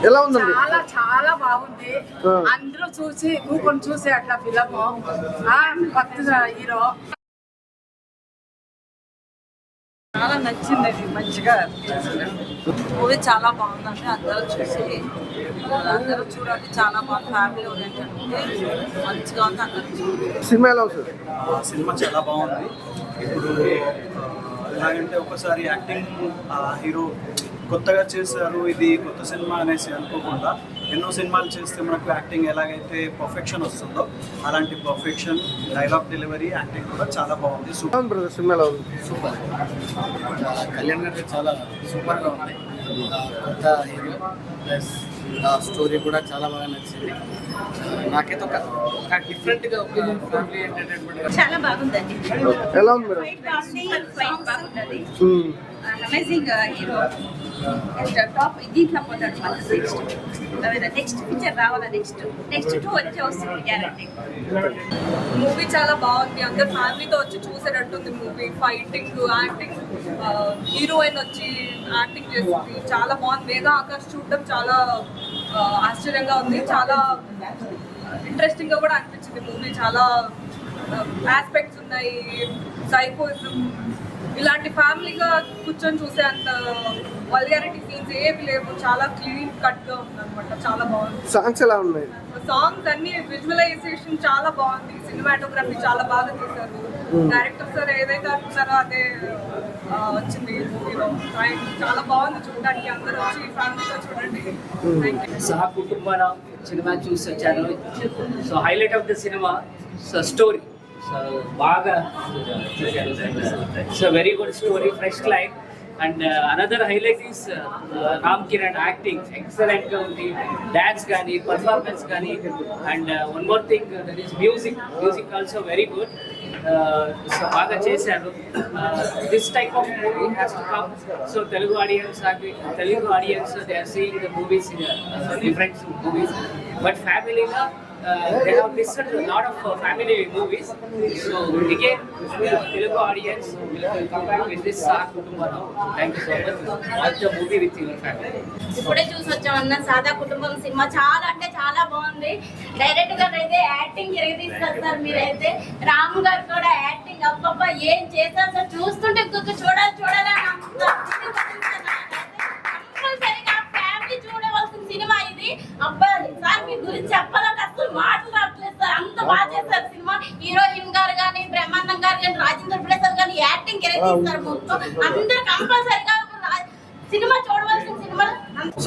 ఎలా ఉందండి? చాలా చాలా బాగుంది. అందరూ చూసి కూకొని చూసే అట్లా ఫిలము. కొత్త హీరో చాలా నచ్చింది. అది మంచిగా మూవీ చాలా బాగుందండి. అందరూ చూడండి. చాలా బాగుంది. ఫ్యామిలీ ఓరియంటెడ్ మంచిగా ఉంది. అందరూ సినిమా ఎలా ఉంది? సినిమా చాలా బాగుంది. ఇప్పుడు ఎలాగంటే ఒకసారి యాక్టింగ్ హీరో కొత్తగా చేశారు, ఇది కొత్త సినిమా అనేసి అనుకోకుండా ఎన్నో సినిమాలు చేస్తే మనకు యాక్టింగ్ ఎలాగైతే పర్ఫెక్షన్ వస్తుందో అలాంటి పర్ఫెక్షన్, డైలాగ్ డెలివరీ, యాక్టింగ్ కూడా చాలా బాగుంది. సూపర్ సినిమాలో సూపర్. కళ్యాణ్ గారు చాలా సూపర్గా ఉంది. కొత్త హీరో ప్లస్ స్టోరీ కూడా చాలా బాగా నచ్చింది. నాకైతే ఒక డిఫరెంట్గా ఒక ఫ్యామిలీ ఎంటర్టైన్మెంట్ చాలా బాగుందండి. ఎలా ఉంది మేడం? బాగుంది. అమేజింగ్ హీరో టాప్ దీంట్లో పోతాడు. నెక్స్ట్ పిక్చర్ రావాలా, నెక్స్ట్ 2 వస్తుంది గ్యారంటీ. మూవీ చాలా బాగుంది. అందరు ఫ్యామిలీతో వచ్చి చూసేటట్టుంది మూవీ. ఫైటింగ్, యాక్టింగ్, హీరోయిన్ వచ్చి యాక్టింగ్ చేస్తుంది. చాలా బాగుంది. వేగా ఆకాష్ చూడడం చాలా ఆశ్చర్యంగా ఉంది. చాలా ఇంట్రెస్టింగ్ గా కూడా అనిపించింది మూవీ. చాలా ఆస్పెక్ట్స్ ఉన్నాయి. సైకోయిజం ఇలాంటి ఫ్యామిలీగా కూర్చొని చూసే అంత వల్గారిటీ సీన్స్ ఏవి లేవు. చాలా క్లీన్ కట్ గా ఉంది అనమాట. చాలా బాగుంది. సాంగ్స్ ఎలా ఉన్నాయి? సాంగ్స్ అన్ని, విజువలైజేషన్ చాలా బాగుంది. సినిమాటోగ్రఫీ చాలా బాగా తీశారు. డైరెక్టర్ సార్ ఏదైతే అంటున్నారో అదే వచ్చింది మూవీలో. చాలా బాగుంది చూడడానికి. అందరూ వచ్చి ఫ్యామిలీతో చూడండి. సహా కుటుంబాల సినిమా చూసి వచ్చాను. So highlight of the cinema story. So బాగా so very good story, fresh line. And another highlight is Ram Kiran acting ఎక్సలెంట్గా ఉంది. డ్యాన్స్ కానీ, పర్ఫార్మెన్స్ కానీ. And one more thing, that is music also very good. So బాగా చేశారు. This type of movie has to come. So Telugu audience they are seeing the movies in different movies. But ఫ్యామిలీగా they have listened to a lot of family movies. So again, Telugu audience will come back with this Saha Kutumbam. Thank you so much. Watch the movie with your family. ఇప్పుడే చూసి వచ్చామన్న సాదా కుటుంబం cinema. చాలా అంటే చాలా బాగుంది. Direct గా అయితే యాక్టింగ్ తీస్తారు సార్. మీరైతే రామ్ గారు కూడా యాక్టింగ్ అబ్బబ్బా ఏం చేశారు సార్. చూస్తుంటే ఇంకొక చూడాలని కంపల్సరీగా ఫ్యామిలీ చూడవలసిన సినిమా ఇది. అబ్బా సార్ మీ గురించి చెప్పాలంటే అసలు మాటలు రావట్లేదు సార్. అంత బాగా చేశారు సినిమా. హీరోయిన్ గారు కానీ, బ్రహ్మానందం గారు కానీ, రాజేంద్ర ప్రసాద్ కానీ యాక్టింగ్ తీస్తారు. మొత్తం అందరూ కంపల్సరీగా సినిమా చూడవలసిన సినిమా.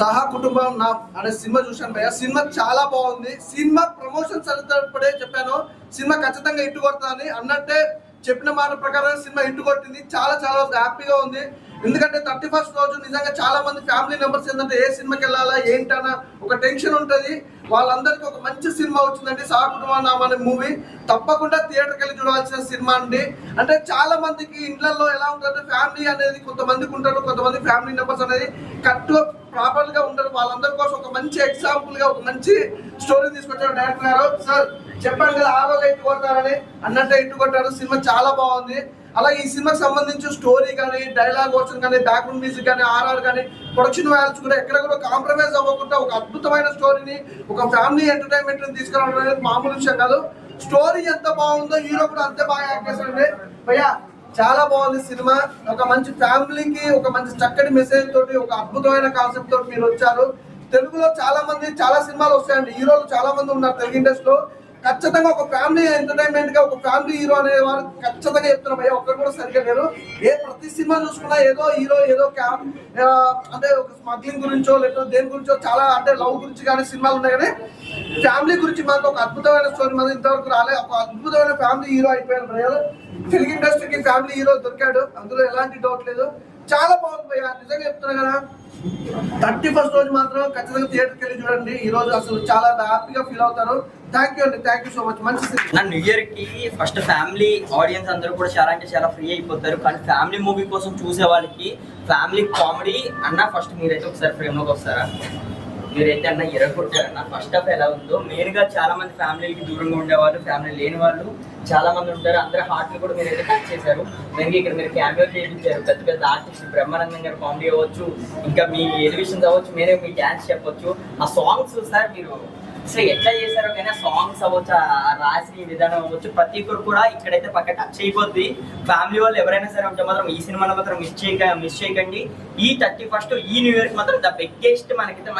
సహా కుటుంబం నా అనే సినిమా చూశాను భయ్య. సినిమా చాలా బాగుంది. సినిమా ప్రమోషన్స్ అప్పుడే చెప్పాను సినిమా ఖచ్చితంగా హిట్ కొడతానని. అన్నట్టే చెప్పిన మాట ప్రకారం సినిమా హిట్ కొట్టింది. చాలా చాలా హ్యాపీగా ఉంది. ఎందుకంటే 31st రోజు నిజంగా చాలా మంది ఫ్యామిలీ మెంబర్స్ ఏంటంటే ఏ సినిమాకి వెళ్ళాలా ఏంటన్నా ఒక టెన్షన్ ఉంటుంది. వాళ్ళందరికీ ఒక మంచి సినిమా వచ్చిందండి సహా కుటుంబం అనే మూవీ. తప్పకుండా థియేటర్కి వెళ్ళి చూడాల్సిన సినిమా అండి. అంటే చాలా మందికి ఇండ్లలో ఎలా ఉంటుందంటే ఫ్యామిలీ అనేది కొంతమందికి ఉంటారు, కొంతమంది ఫ్యామిలీ మెంబర్స్ అనేది కరెక్ట్గా ప్రాపర్గా ఉంటారు. వాళ్ళందరి కోసం ఒక మంచి ఎగ్జాంపుల్గా ఒక మంచి స్టోరీ తీసుకొచ్చారు డైరెక్టర్ గారు. సార్ చెప్పాను కదా ఆ రోజు ఇట్టు కొడతారని, అన్నట్టే ఇట్టు కొట్టారు. సినిమా చాలా బాగుంది. అలాగే ఈ సినిమాకి సంబంధించి స్టోరీ కానీ, డైలాగ్ వర్షన్ కానీ, బ్యాక్గ్రౌండ్ మ్యూజిక్ కానీ, ఆర్ఆర్ కానీ, ప్రొడక్షన్ వాల్యూస్ కూడా ఎక్కడ కూడా కాంప్రమైజ్ అవ్వకుండా ఒక అద్భుతమైన స్టోరీని, ఒక ఫ్యామిలీ ఎంటర్టైన్మెంట్ని తీసుకురావడం అనేది మామూలు విషయం కాదు. స్టోరీ ఎంత బాగుందో హీరో కూడా అంతే బాగా యాక్ట్ చేశారండి భయ్యా. చాలా బాగుంది సినిమా. ఒక మంచి ఫ్యామిలీకి ఒక మంచి చక్కటి మెసేజ్ తోటి, ఒక అద్భుతమైన కాన్సెప్ట్ తోటి మీరు వచ్చారు. తెలుగులో చాలా మంది చాలా సినిమాలు వస్తాయండి. హీరోలు చాలా మంది ఉన్నారు తెలుగు ఇండస్ట్రీలో. ఖచ్చితంగా ఒక ఫ్యామిలీ ఎంటర్టైన్మెంట్ గా ఒక ఫ్యామిలీ హీరో అనే వారు ఖచ్చితంగా చెప్తున్నారు భయ్య. ఒక్కరు కూడా సరిగ్గా లేరు. ప్రతి సినిమా చూసుకున్నా ఏదో హీరో ఏదో అంటే ఒక స్మగ్లింగ్ గురించో లేకపోతే దేని గురించో చాలా అంటే లవ్ గురించి కానీ సినిమాలు ఉన్నాయి. కానీ ఫ్యామిలీ గురించి మాకు ఒక అద్భుతమైన స్టోరీ మాది ఇంతవరకు రాలే. ఒక అద్భుతమైన ఫ్యామిలీ హీరో అయిపోయారు భయ్య. తెలుగు ఇండస్ట్రీకి ఫ్యామిలీ హీరో దొరికాడు, అందులో ఎలాంటి డౌట్ లేదు. చాలా బాగుంది భయ్య, నిజంగా చెప్తున్నా కదా. 31st రోజు మాత్రం ఖచ్చితంగా థియేటర్కి వెళ్ళి చూడండి. ఈ రోజు అసలు చాలా హ్యాపీగా ఫీల్ అవుతారు. థ్యాంక్ యూ అండి, థ్యాంక్ యూ సో మచ్. మంచి న్యూ ఇయర్ కి ఫస్ట్ ఫ్యామిలీ ఆడియన్స్ అందరూ కూడా చాలా అంటే చాలా ఫ్రీ అయిపోతారు. కానీ ఫ్యామిలీ మూవీ కోసం చూసే వాళ్ళకి ఫ్యామిలీ కామెడీ అన్న ఫస్ట్ మీరైతే ఒకసారి ఫ్రేమ్లోకి వస్తారా? మీరైతే అన్న ఎరగొట్టారన్న. ఫస్ట్ హాఫ్ ఎలా ఉందో మెయిన్గా చాలా మంది ఫ్యామిలీకి దూరంగా ఉండేవాళ్ళు, ఫ్యామిలీ లేని వాళ్ళు చాలా మంది ఉంటారు, అందరి హార్ట్ కూడా మీరు అయితే టచ్ చేశారు. దానికి ఇక్కడ మీరు క్యామియో చేయించారు, పెద్ద పెద్ద ఆర్టిస్ట్ బ్రహ్మానందం గారు కామెడీ అవ్వచ్చు, ఇంకా మీ ఎలివేషన్స్ అవ్వచ్చు, మీరే మీ డ్యాన్స్ చెప్పొచ్చు. ఆ సాంగ్స్ సార్ మీరు అసలు ఎట్లా చేశారో కానీ ఆ సాంగ్స్ అవ్వచ్చు, ఆ రాసిన విధానం అవ్వచ్చు, ప్రతి ఒక్కరు కూడా ఇక్కడైతే పక్క టచ్ అయిపోద్ది. ఫ్యామిలీ వాళ్ళు ఎవరైనా సరే ఉంటే మాత్రం ఈ సినిమాలో మాత్రం మిస్ చేయకండి. ఈ 31st ఈ న్యూ ఇయర్కి మాత్రం ద బిగ్గెస్ట్ మనకైతే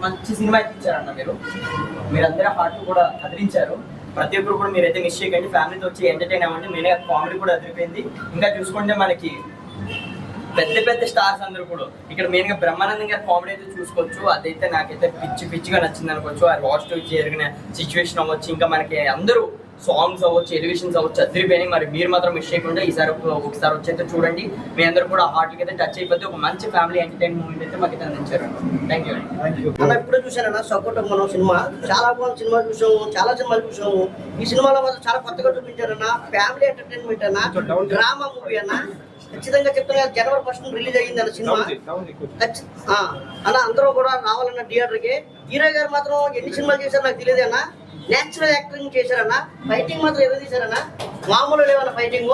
మంచి సినిమా అయితే ఇచ్చారన్న. మీరందరూ హార్ట్ కూడా కదిలించారు. ప్రతి ఒక్కరు కూడా మీరైతే మిస్ చేయకండి. ఫ్యామిలీతో వచ్చి ఎంటర్టైన్ అవ్వండి. మెయిన్గా కామెడీ కూడా అదిరిపోయింది. ఇంకా చూసుకుంటే మనకి పెద్ద స్టార్స్ అందరూ కూడా ఇక్కడ మెయిన్గా బ్రహ్మానందం గారి కామెడీ అయితే చూసుకోవచ్చు. అదైతే నాకైతే పిచ్చిగా నచ్చింది అనుకోవచ్చు. ఆ లాస్ట్ జరిగిన సిచ్యువేషన్ అవ్వచ్చు, ఇంకా మనకి అందరూ సాంగ్స్ అవ్వచ్చు, ఎలివేషన్స్ అవ్వచ్చు, అదిరిపోయినాయి. మరి మీరు మాత్రం మిస్ చేయకుండా ఈసారి ఒకసారి వచ్చి అయితే చూడండి. మీ అందరూ కూడా హార్ట్కి అయితే టచ్ అయిపోతే ఒక మంచి ఫ్యామిలీ ఎంటర్టైన్ మూవీ అయితే మాకు అయితే అందించారు. Thank you. అన్న ఇప్పుడే చూశానన్న సకుటుంబం సినిమా, చాలా బాగుంది సినిమా. చూసాము, చాలా సినిమాలు చూసాము. ఈ సినిమాలో మాత్రం చాలా కొత్తగా చూపించారన్న. ఫ్యామిలీ ఎంటర్టైన్మెంట్ అన్న, డ్రామా మూవీ అన్న. ఖచ్చితంగా చెప్తున్నా, January 1st రిలీజ్ అయ్యింది అన్న సినిమా. అన్న అందరూ కూడా రావాలన్న థియేటర్కి. హీరో గారు మాత్రం ఎన్ని సినిమాలు చేశారో నాకు తెలియదు అన్న. నేచురల్ యాక్టింగ్ చేశారన్న. ఫైటింగ్ మాత్రం ఎలా తీశారన్న, మామూలు లేవన్న ఫైటింగ్.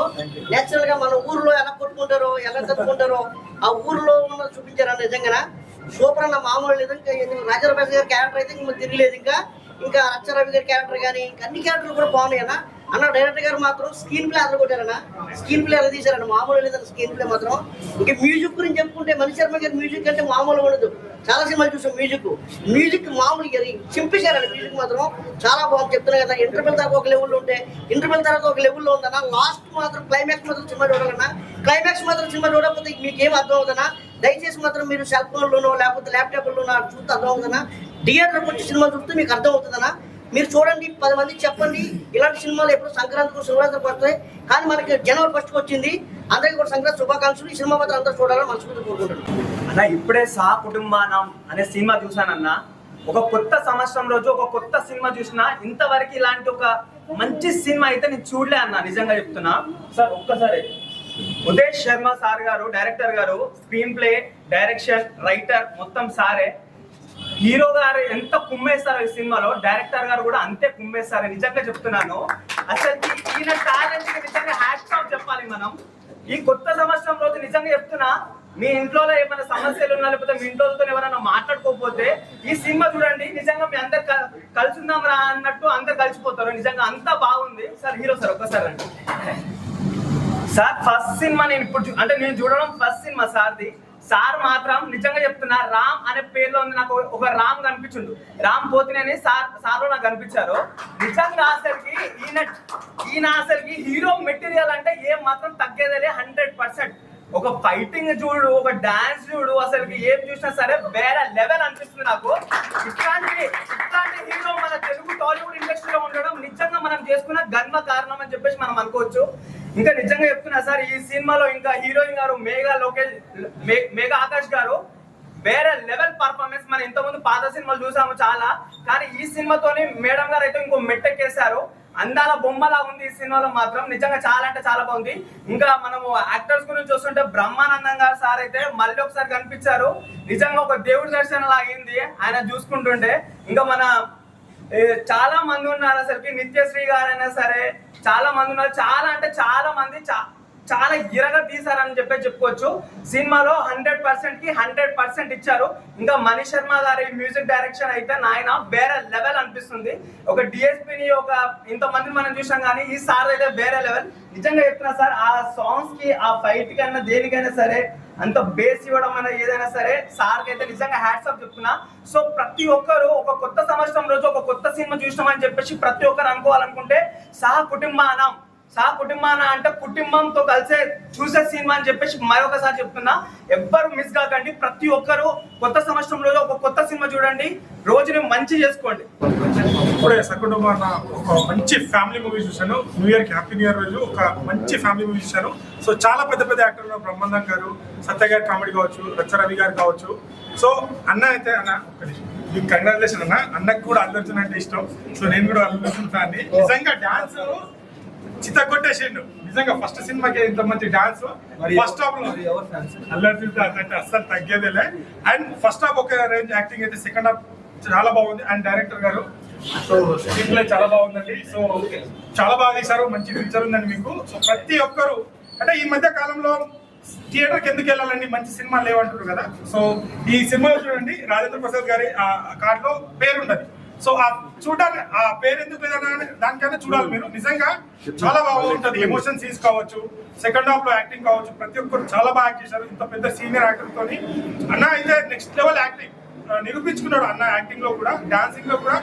నేచురల్ గా మన ఊర్లో ఎలా కొట్టుకుంటారో, ఎలా తట్టుకుంటారో ఆ ఊర్లో ఉన్న చూపించారన్న. నిజంగా సూపర్ అన్న, మామూలు లేదు. ఇంకా రాజారావు గారి క్యారెక్టర్ అయితే ఇంకా తిరగలేదు. ఇంకా రచ్చరవి గారి క్యారెక్టర్ కానీ ఇంకా అన్ని క్యారెక్టర్లు కూడా బాగున్నాయి అన్న. డైరెక్టర్ గారు మాత్రం స్క్రీన్ ప్లే అదర కొట్టారన్న. స్క్రీన్ ప్లే ఎలా తీశారన్న, మామూలు లేదన్న స్క్రీన్ ప్లే మాత్రం. ఇంకా మ్యూజిక్ గురించి చెప్పుకుంటే మణి శర్మ గారి మ్యూజిక్ అంటే మామూలుగా ఉండదు. చాలా సినిమాలు చూసాం. మ్యూజిక్ మామూలు చింపేశారన్న. మ్యూజిక్ మాత్రం చాలా బాగుంది. చెప్తున్నా కదా, ఇంటర్వెల్ దాకా ఒక లెవెల్లో ఉంటే ఇంటర్వెల్ తర్వాత ఒక లెవెల్లో ఉందన్న. లాస్ట్ మాత్రం క్లైమాక్స్ మాత్రం సినిమా చూడాలన్నా. క్లైమాక్స్ మాత్రం సినిమా చూడకపోతే మీకు ఏం అర్థం అవుతుందన్నా. దయచేసి మాత్రం మీరు సెల్ ఫోన్లోనో లేకపోతే ల్యాప్టాప్లోనో చూస్తే అర్థం అవుతుందన్నా. థియేటర్కి వచ్చి సినిమా చూస్తే మీకు అర్థం అవుతుందన్నా. మీరు చూడండి, 10 మందికి చెప్పండి. ఇలాంటి సినిమాలు ఎప్పుడు సంక్రాంతికి వస్తాయి, కానీ మనకి January 1st వచ్చింది. అందరికీ కూడా సంక్రాంతి శుభాకాంక్షలు. ఈ సినిమా మాత్రం అందరూ చూడాలని మనస్ఫూర్తిగా కోరుకుంటున్నాను. అన్న ఇప్పుడే సా కుటుంబానం అనే సినిమా చూసానన్న. ఒక కొత్త సంవత్సరం రోజు ఒక కొత్త సినిమా చూసినా, ఇంతవరకు ఇలాంటి ఒక మంచి సినిమా అయితే నేను చూడలే అన్న. నిజంగా చెప్తున్నా సార్. ఒక్కసారి ఉదేష్ శర్మ సార్ గారు, డైరెక్టర్ గారు, స్క్రీన్ ప్లే, డైరెక్షన్, రైటర్ మొత్తం సారే. హీరో గారు ఎంత కుమ్మేస్తారు ఈ సినిమాలో, డైరెక్టర్ గారు కూడా అంతే కుమ్మేస్తారు. నిజంగా చెప్తున్నాను. అసలు ఈయన టాలెంట్ కి నిజంగా హ్యాట్స్ ఆఫ్ చెప్పాలి మనం. ఈ కొత్త సంవత్సరం రోజు నిజంగా చెప్తున్నా, మీ ఇంట్లో ఏమైనా సమస్యలు ఉన్నా, లేకపోతే మీ ఇంట్లోతో ఎవరైనా మాట్లాడుకోకపోతే ఈ సినిమా చూడండి. నిజంగా మీ అందరు కలుసుందాం రా అన్నట్టు అందరు కలిసిపోతారు. నిజంగా అంతా బాగుంది సార్. హీరో సార్ ఒక్కసారి అండి సార్. ఫస్ట్ సినిమా నేను ఇప్పుడు అంటే నేను చూడడం ఫస్ట్ సినిమా సార్ది. సార్ మాత్రం నిజంగా చెప్తున్నా, రామ్ అనే పేరులో ఉంది. నాకు ఒక రామ్ కనిపించిండు, రామ్ పోతినేని సార్ నాకు కనిపించారు. నిజంగా అసలుకి ఈయన అసలుకి హీరో మెటీరియల్ అంటే ఏం మాత్రం తగ్గేదే 100%. ఒక ఫైటింగ్ చూడు, ఒక డాన్స్ చూడు, అసలుకి ఏం చూసినా సరే వేరే లెవెల్ అనిపిస్తుంది నాకు. ఇట్లాంటి హీరో మన తెలుగు టాలీవుడ్ ఇండస్ట్రీలో ఉండడం నిజంగా మనం చేసుకున్న గర్వ కారణం అని చెప్పేసి మనం అనుకోవచ్చు. ఇంకా నిజంగా చెప్తున్నా సార్, ఈ సినిమాలో ఇంకా హీరోయిన్ గారు మేఘా ఆకాష్ గారు వేరే లెవెల్ పర్ఫార్మెన్స్. మనం ఇంతకుముందు పాత సినిమాలు చూసాము చాలా, కానీ ఈ సినిమాతోని మేడం గారు అయితే ఇంకో మెట్టెక్కేశారు. అందాల బొమ్మలా ఉంది ఈ సినిమాలో మాత్రం. నిజంగా చాలా అంటే చాలా బాగుంది. ఇంకా మనము యాక్టర్స్ గురించి చూస్తుంటే బ్రహ్మానందం గారు సార్ అయితే మళ్ళీ ఒకసారి కనిపించారు. నిజంగా ఒక దేవుడి దర్శనం లాగింది ఆయన చూసుకుంటుంటే. ఇంకా మన చాలా మంది ఉన్నారు అసలుకి, నిత్యశ్రీ గారైనా సరే చాలా మంది ఉన్నారు. చాలా అంటే చాలా మంది చాలా ఇరగా తీసారని చెప్పుకోవచ్చు. సినిమాలో 100%కి 100% ఇచ్చారు. ఇంకా మణి శర్మ గారి మ్యూజిక్ డైరెక్షన్ అయితే నాయన వేరే లెవెల్ అనిపిస్తుంది. ఒక డిఎస్పీని ఒక ఇంతమంది మనం చూసాం, కానీ ఈ సార్ అయితే వేరే లెవెల్. నిజంగా చెప్తున్నా సార్, ఆ సాంగ్స్ కి, ఆ ఫైట్ కన్నా దేనికైనా సరే అంత బేస్ ఇవ్వడం అనేది ఏదైనా సరే సార్కి అయితే నిజంగా హ్యాట్స్ ఆఫ్ చెప్తున్నా. సో ప్రతి ఒక్కరు ఒక కొత్త సంవత్సరం రోజు ఒక కొత్త సినిమా చూసినామని చెప్పేసి ప్రతి ఒక్కరు అనుకోవాలనుకుంటే సా కుటుంబాన అంటే కుటుంబంతో కలిసే చూసే సినిమా అని చెప్పేసి మరొకసారి చెప్తున్నా. ఎవ్వరు మిస్ కాకండి. ప్రతి ఒక్కరు కొత్త సంవత్సరం రోజు ఒక కొత్త సినిమా చూడండి, రోజుని మంచి చేసుకోండి. ఇప్పుడే సకుటుంబాన ఒక మంచి ఫ్యామిలీ మూవీ చూశాను. న్యూ ఇయర్కి హ్యాపీ న్యూ ఇయర్ రోజు ఒక మంచి ఫ్యామిలీ మూవీ చూశాను. సో చాలా పెద్ద యాక్టర్లు, బ్రహ్మానందం గారు, సత్య గారి కామెడీ కావచ్చు, రచ్చరవి గారు కావచ్చు. సో అన్న అయితే మీకు కంగ్రాచులేషన్ అన్న. అన్నకు కూడా అల్లు అర్జున్ అంటే ఇష్టం. సో నేను కూడా అల్లు అర్జున్ ఫ్యాన్. నిజంగా డాన్స్ చిత్త కొట్టేసిండు. నిజంగా ఫస్ట్ సినిమాకి ఇంత మంచి డాన్స్. ఫస్ట్ హాఫ్ లో అల్లు అర్జున్ డాన్స్ అంటే అస్సలు తగ్గేదేలే. అండ్ ఫస్ట్ హాఫ్ ఒక రేంజ్ యాక్టింగ్ అయితే, సెకండ్ హాఫ్ చాలా బాగుంది. అండ్ డైరెక్టర్ గారు సో స్క్రీన్ ప్లే చాలా బాగుందండి. సో చాలా బాగా తీశారు, మంచి ఫ్యూచర్ ఉందండి మీకు. సో ప్రతి ఒక్కరు అంటే ఈ మధ్య కాలంలో థియేటర్కి ఎందుకు వెళ్ళాలండి, మంచి సినిమా లేవంటారు కదా. సో ఈ సినిమాలో చూడండి, రాజేంద్ర ప్రసాద్ గారి ఆ కార్డులో పేరు ఉండదు. సో ఆ చూడాలి, ఆ పేరు ఎందుకు లేదన్నా దానికైనా చూడాలి మీరు. నిజంగా చాలా బాగుంటుంది. ఎమోషన్ సీన్స్ కావచ్చు, సెకండ్ హాఫ్ లో యాక్టింగ్ కావచ్చు, ప్రతి ఒక్కరు చాలా బాగా యాక్ట్ చేశారు. ఇంత పెద్ద సీనియర్ యాక్టర్ తోని అన్న అయితే నెక్స్ట్ లెవెల్ యాక్టింగ్ నిరూపించుకున్నాడు అన్న. యాక్టింగ్ లో కూడా, డాన్సింగ్ లో కూడా.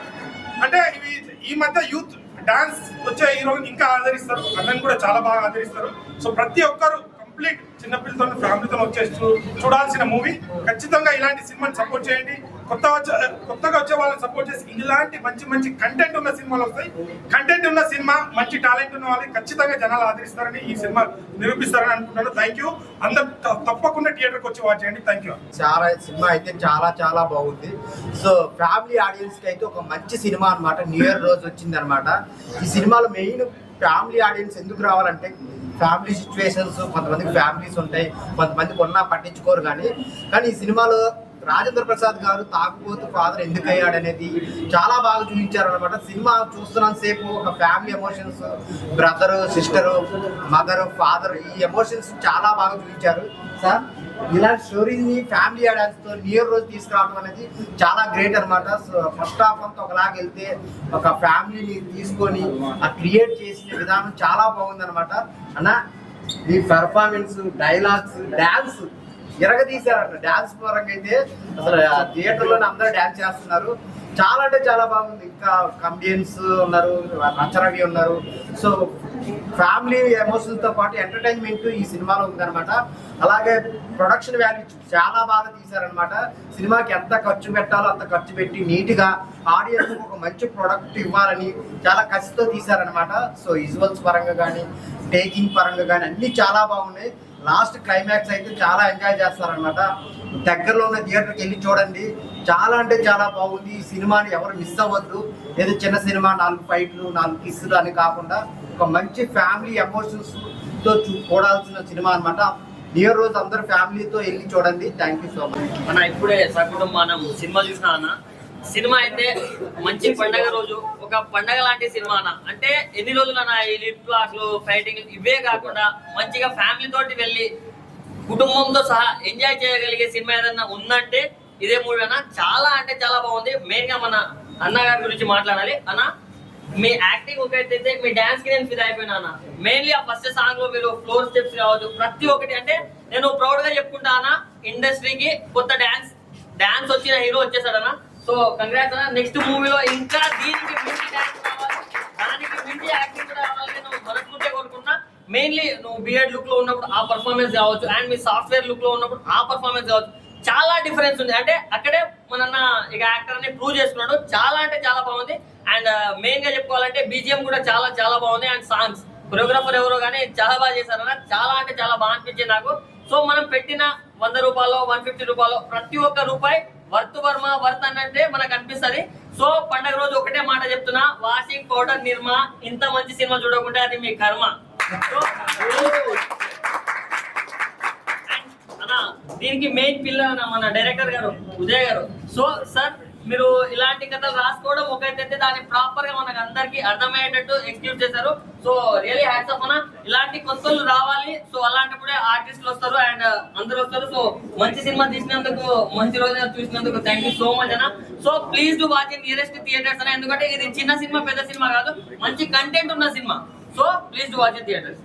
అంటే ఇవి ఈ మధ్య యూత్ డాన్స్ వచ్చే హీరోని ఇంకా ఆదరిస్తారు, అన్నని కూడా చాలా బాగా ఆదరిస్తారు. సో ప్రతి ఒక్కరు కంప్లీట్ చిన్నపిల్లతో ఫ్యామిలీతో వచ్చేసి చూడాల్సిన మూవీ. ఖచ్చితంగా ఇలాంటి సినిమాని సపోర్ట్ చేయండి. కొత్తగా వచ్చే వాళ్ళని సపోర్ట్ చేసి ఇలాంటి మంచి మంచి కంటెంట్ ఉన్న సినిమాలు వస్తాయి. కంటెంట్ ఉన్న సినిమా, మంచి టాలెంట్ ఉన్న వాళ్ళని ఖచ్చితంగా జనాలు ఆదరిస్తారని ఈ సినిమా నిరూపిస్తారని అనుకుంటున్నాను. Thank you. అందరు తప్పకుండా థియేటర్కి వచ్చి వాచ్ చేయండి. Thank you. చాలా సినిమా అయితే చాలా బాగుంది. సో ఫ్యామిలీ ఆడియన్స్ కి అయితే ఒక మంచి సినిమా అనమాట. న్యూ ఇయర్ రోజు వచ్చింది అనమాట. ఈ సినిమాలో మెయిన్ ఫ్యామిలీ ఆడియన్స్ ఎందుకు రావాలంటే, ఫ్యామిలీ సిచ్యువేషన్స్, కొంతమందికి ఫ్యామిలీస్ ఉంటాయి, కొంతమంది కొన్నా పట్టించుకోరు. కానీ ఈ సినిమాలో రాజేంద్ర ప్రసాద్ గారు తాగుబోతు ఫాదర్ ఎందుకు అయ్యాడు అనేది చాలా బాగా చూపించారు అనమాట. సినిమా చూస్తున్నంత సేపు ఒక family emotions, brother, sister, mother, father, ఈ ఎమోషన్స్ చాలా బాగా చూపించారు సార్. ఇలాంటి స్టోరీని ఫ్యామిలీ ఆడియన్స్తో న్యూ ఇయర్ రోజు తీసుకురావడం అనేది చాలా గ్రేట్ అనమాట. సో ఫస్ట్ హాఫ్ అంతా ఒకలాగా వెళ్తే ఒక ఫ్యామిలీని తీసుకొని ఆ క్రియేట్ చేసిన విధానం చాలా బాగుందన్నమాట. అన్న ఈ పెర్ఫార్మెన్స్, డైలాగ్స్, డ్యాన్స్ ఎరగదీశారన్న. డ్యాన్స్ పరంగా అయితే అసలు థియేటర్లోనే అందరూ డ్యాన్స్ చేస్తున్నారు. చాలా అంటే చాలా బాగుంది. ఇంకా కమెడియన్స్ ఉన్నారు, రచరవి ఉన్నారు. సో ఫ్యామిలీ ఎమోషన్స్తో పాటు ఎంటర్టైన్మెంట్ ఈ సినిమాలో ఉందన్నమాట. అలాగే ప్రొడక్షన్ వాల్యూ చాలా బాగా తీశారనమాట. సినిమాకి ఎంత ఖర్చు పెట్టాలో అంత ఖర్చు పెట్టి నీట్గా ఆడియన్స్ ఒక మంచి ప్రొడక్ట్ ఇవ్వాలని చాలా కసితో తీశారనమాట. సో విజువల్స్ పరంగా కానీ, టేకింగ్ పరంగా కానీ అన్నీ చాలా బాగున్నాయి. లాస్ట్ క్లైమాక్స్ అయితే చాలా ఎంజాయ్ చేస్తారనమాట. దగ్గరలో ఉన్న థియేటర్కి వెళ్ళి చూడండి. చాలా అంటే చాలా బాగుంది. ఈ సినిమాని ఎవరు మిస్ అవ్వద్దు. ఏదో చిన్న సినిమా 4 ఫైట్లు 4 కిస్సులు అని కాకుండా ఒక మంచి ఫ్యామిలీ ఎమోషన్స్తో చూడాల్సిన సినిమా అనమాట. న్యూ ఇయర్ రోజు అందరు ఫ్యామిలీతో వెళ్ళి చూడండి. Thank you so much. అన్న ఇప్పుడే సకుటుంబం సినిమా చూసినా అన్న. సినిమా అయితే మంచి పండగ రోజు, ఒక పండగ లాంటి సినిమా అన్న. అంటే ఎన్ని రోజులు అన్న ఈ లిప్ క్లాస్లు, ఫైటింగ్ ఇవే కాకుండా మంచిగా ఫ్యామిలీ తోటి వెళ్ళి కుటుంబంతో సహా ఎంజాయ్ చేయగలిగే సినిమా ఏదన్నా ఉందంటే ఇదే మూవీ అన్న. చాలా అంటే చాలా బాగుంది. మెయిన్ గా మన అన్నగారి గురించి మాట్లాడాలి అన్న. మీ యాక్టింగ్ ఒకటైతే మీ డాన్స్ కి నేను ఫిదా అయిపోయినా అన్న. మెయిన్లీ ఆ ఫస్ట్ సాంగ్ లో మీరు ఫ్లోర్ స్టెప్స్ కావచ్చు, ప్రతి ఒక్కటి. అంటే నేను ప్రౌడ్ గా చెప్పుకుంటా అన్న, ఇండస్ట్రీకి కొత్త డాన్స్ వచ్చిన హీరో వచ్చేసాడన్న. సో కంగ్రాట్స్ అన్న. నెక్స్ట్ మూవీలో ఇంకా దీనికి మించి డాన్స్ కావాలి, దానికి మించి యాక్టింగ్ కూడా రావాలని నువ్వు మనస్ఫూర్తిగా కోరుకున్నా. మెయిన్లీ నువ్వు బిఎడ్ లుక్ లో ఉన్నప్పుడు ఆ పర్ఫార్మెన్స్ కావచ్చు, అండ్ మీ సాఫ్ట్వేర్ లుక్ లో ఉన్నప్పుడు ఆ పర్ఫార్మెన్స్ కావచ్చు, చాలా డిఫరెన్స్ ఉంది. అంటే అక్కడే మన ఇక యాక్టర్ ని ప్రూవ్ చేసుకున్నాడు. చాలా అంటే చాలా బాగుంది. అండ్ మెయిన్ గా చెప్పుకోవాలంటే బీజిఎం కూడా చాలా చాలా బాగుంది. అండ్ సాంగ్స్, కొరియోగ్రాఫర్ ఎవరో కానీ చాలా బాగా చేశారన్న. చాలా అంటే చాలా బాగా అనిపించింది నాకు. సో మనం పెట్టిన 100 రూపాయలు, 150 రూపాయలు, ప్రతి ఒక్క రూపాయి వర్త్ వర్మ వర్త్ అన్నట్టే మనకు అనిపిస్తుంది. సో పండగ రోజు ఒకటే మాట చెప్తున్నా, వాషింగ్ పౌడర్ నిర్మా ఇంత మంచి సినిమా చూడకుంటే అది మీ కర్మ. దీనికి మెయిన్ పిల్లర్ మన డైరెక్టర్ గారు ఉదయ్ గారు. సో సార్ మీరు ఇలాంటి కథలు రాసుకోవడం ఒకటైతే దాన్ని ప్రాపర్ గా మనకు అందరికి అర్థమయ్యేటట్టు ఎగ్జిక్యూట్ చేశారు. సో రియలీ హ్యాట్స్ ఆఫ్ అన్న. ఇలాంటి కొత్తలు రావాలి. సో అలాంటప్పుడే ఆర్టిస్టులు వస్తారు అండ్ అందరు వస్తారు. సో మంచి సినిమా తీసినందుకు, మంచి రోజు చూసినందుకు థ్యాంక్ యూ సో మచ్ అన్న. So please do watch in nearest theatres అన్న. ఎందుకంటే ఇది చిన్న సినిమా, పెద్ద సినిమా కాదు, మంచి కంటెంట్ ఉన్న cinema. So please do watch in theatres.